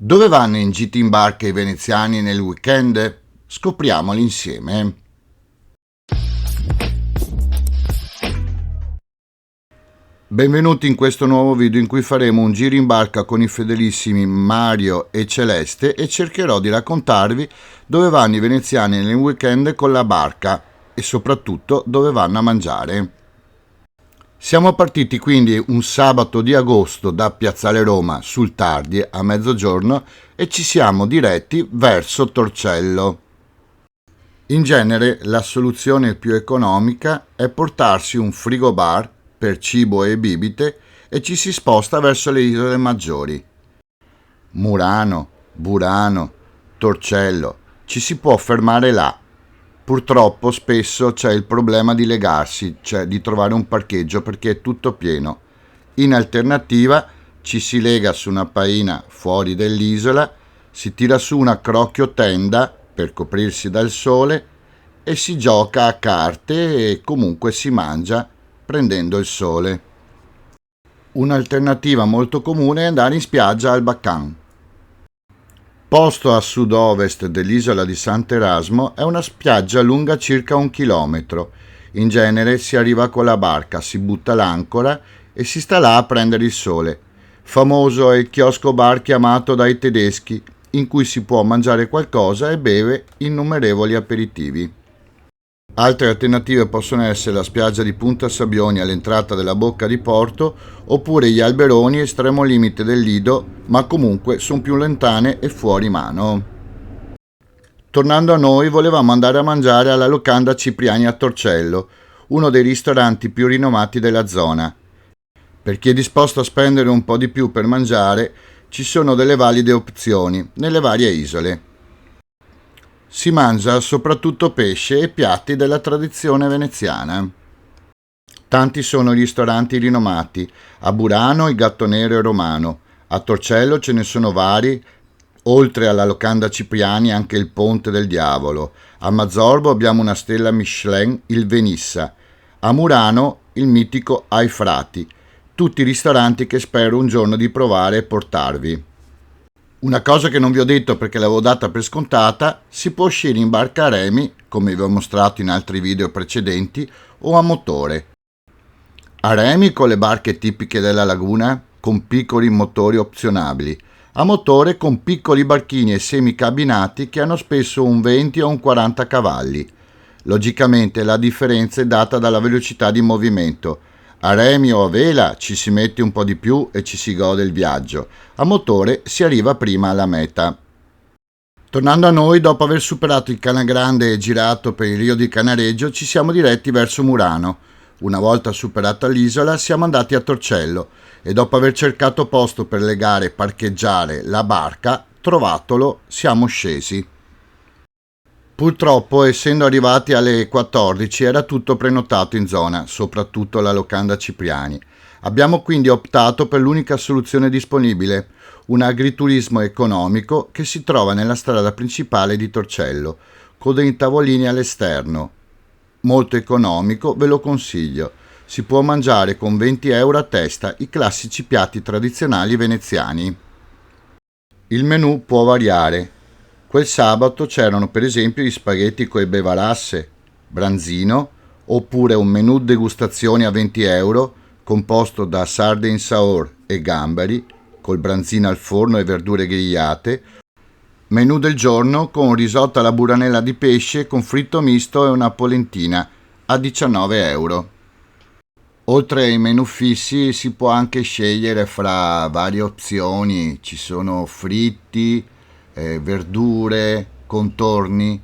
Dove vanno in gita in barca i veneziani nel weekend? Scopriamoli insieme. Benvenuti in questo nuovo video in cui faremo un giro in barca con i fedelissimi Mario e Celeste e cercherò di raccontarvi dove vanno i veneziani nel weekend con la barca e soprattutto dove vanno a mangiare. Siamo partiti quindi un sabato di agosto da Piazzale Roma sul tardi a mezzogiorno e ci siamo diretti verso Torcello. In genere la soluzione più economica è portarsi un frigobar per cibo e bibite e ci si sposta verso le isole maggiori. Murano, Burano, Torcello, ci si può fermare là. Purtroppo spesso c'è il problema di legarsi, cioè di trovare un parcheggio perché è tutto pieno. In alternativa ci si lega su una paina fuori dell'isola, si tira su una crocchio tenda per coprirsi dal sole e si gioca a carte e comunque si mangia prendendo il sole. Un'alternativa molto comune è andare in spiaggia al Bacan. Posto a sud-ovest dell'isola di Sant'Erasmo, è una spiaggia lunga circa 1 chilometro. In genere si arriva con la barca, si butta l'ancora e si sta là a prendere il sole. Famoso è il chiosco bar chiamato dai tedeschi, in cui si può mangiare qualcosa e bere innumerevoli aperitivi. Altre alternative possono essere la spiaggia di Punta Sabbioni all'entrata della Bocca di Porto oppure gli Alberoni estremo limite del Lido, ma comunque sono più lontane e fuori mano. Tornando a noi, volevamo andare a mangiare alla Locanda Cipriani a Torcello, uno dei ristoranti più rinomati della zona. Per chi è disposto a spendere un po' di più per mangiare, ci sono delle valide opzioni nelle varie isole. Si mangia soprattutto pesce e piatti della tradizione veneziana. Tanti sono i ristoranti rinomati, a Burano il Gatto Nero e Romano, a Torcello ce ne sono vari, oltre alla Locanda Cipriani anche il Ponte del Diavolo, a Mazzorbo abbiamo una stella Michelin, il Venissa, a Murano il mitico Ai Frati, tutti ristoranti che spero un giorno di provare e portarvi. Una cosa che non vi ho detto perché l'avevo data per scontata, si può uscire in barca a remi, come vi ho mostrato in altri video precedenti, o a motore. A remi con le barche tipiche della laguna, con piccoli motori opzionabili, a motore con piccoli barchini e semicabinati che hanno spesso un 20 o un 40 cavalli. Logicamente la differenza è data dalla velocità di movimento. A remi o a vela ci si mette un po' di più e ci si gode il viaggio. A motore si arriva prima alla meta. Tornando a noi, dopo aver superato il Canagrande e girato per il Rio di Canareggio, ci siamo diretti verso Murano. Una volta superata l'isola, siamo andati a Torcello e dopo aver cercato posto per legare e parcheggiare la barca, trovatolo, siamo scesi. Purtroppo, essendo arrivati alle 14, era tutto prenotato in zona, soprattutto la Locanda Cipriani. Abbiamo quindi optato per l'unica soluzione disponibile, un agriturismo economico che si trova nella strada principale di Torcello, con dei tavolini all'esterno. Molto economico, ve lo consiglio. Si può mangiare con 20 euro a testa i classici piatti tradizionali veneziani. Il menù può variare. Quel sabato c'erano per esempio gli spaghetti coi bevarasse, branzino, oppure un menù degustazioni a 20 euro composto da sarde in saor e gamberi, col branzino al forno e verdure grigliate, menù del giorno con risotto alla buranella di pesce con fritto misto e una polentina a 19 euro. Oltre ai menù fissi si può anche scegliere fra varie opzioni, ci sono fritti, verdure, contorni,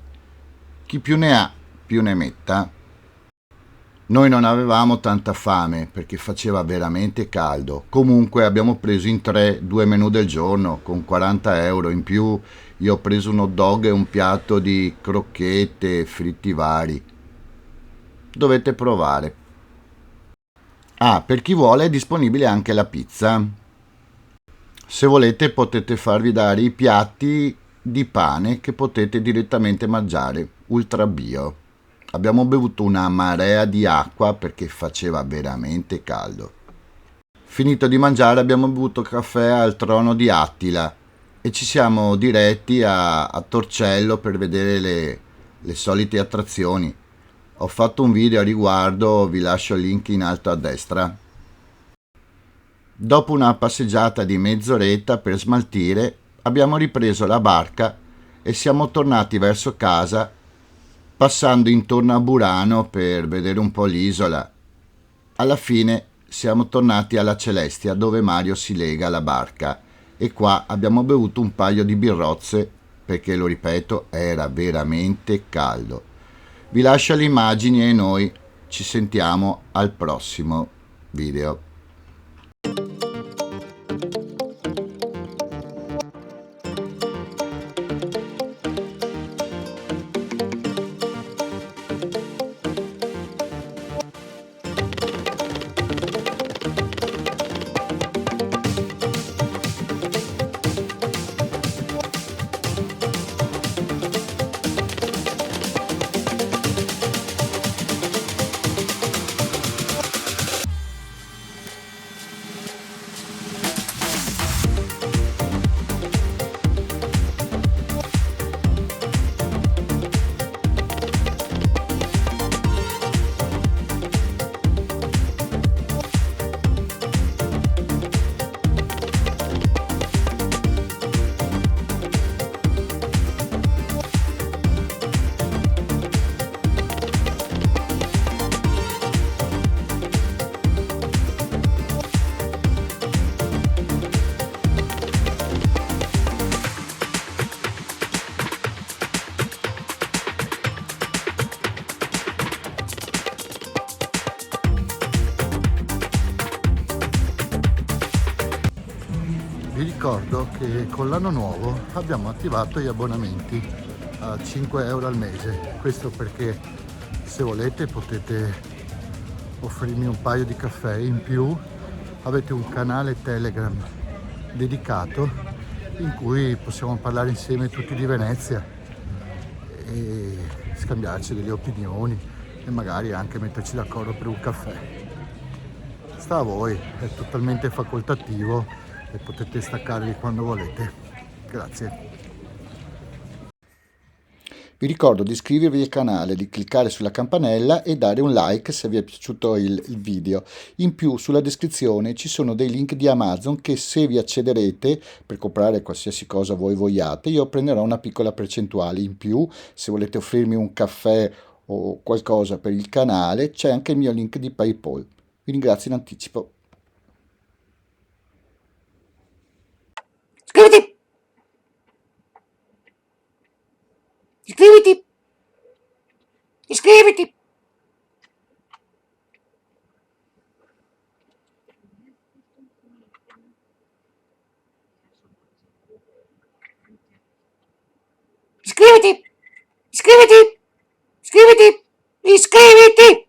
chi più ne ha più ne metta. Noi non avevamo tanta fame perché faceva veramente caldo, comunque abbiamo preso in 3 2 menù del giorno con 40 euro, in più io ho preso un hot dog e un piatto di crocchette, fritti vari. Dovete provare. Per chi vuole è disponibile anche la pizza. Se volete potete farvi dare i piatti di pane che potete direttamente mangiare, ultra bio. Abbiamo bevuto una marea di acqua perché faceva veramente caldo. Finito di mangiare abbiamo bevuto caffè al Trono di Attila e ci siamo diretti a Torcello per vedere le solite attrazioni. Ho fatto un video a riguardo, vi lascio il link in alto a destra. Dopo una passeggiata di mezz'oretta per smaltire, abbiamo ripreso la barca e siamo tornati verso casa, passando intorno a Burano per vedere un po' l'isola. Alla fine siamo tornati alla Celestia, dove Mario si lega alla barca, e qua abbiamo bevuto un paio di birrozze perché, lo ripeto, era veramente caldo. Vi lascio le immagini e noi ci sentiamo al prossimo video. Vi ricordo che con l'anno nuovo abbiamo attivato gli abbonamenti a 5 euro al mese. Questo perché, se volete, potete offrirmi un paio di caffè in più. Avete un canale Telegram dedicato in cui possiamo parlare insieme tutti di Venezia e scambiarci delle opinioni e magari anche metterci d'accordo per un caffè. Sta a voi, è totalmente facoltativo e potete staccarvi quando volete. Grazie. Vi ricordo di iscrivervi al canale, di cliccare sulla campanella e dare un like se vi è piaciuto il video. In più, sulla descrizione ci sono dei link di Amazon che, se vi accederete per comprare qualsiasi cosa voi vogliate, io prenderò una piccola percentuale. In più, se volete offrirmi un caffè o qualcosa per il canale, c'è anche il mio link di PayPal. Vi ringrazio in anticipo. Iscriviti! Iscriviti! Iscriviti! Iscriviti! Iscriviti! Iscriviti! Iscriviti!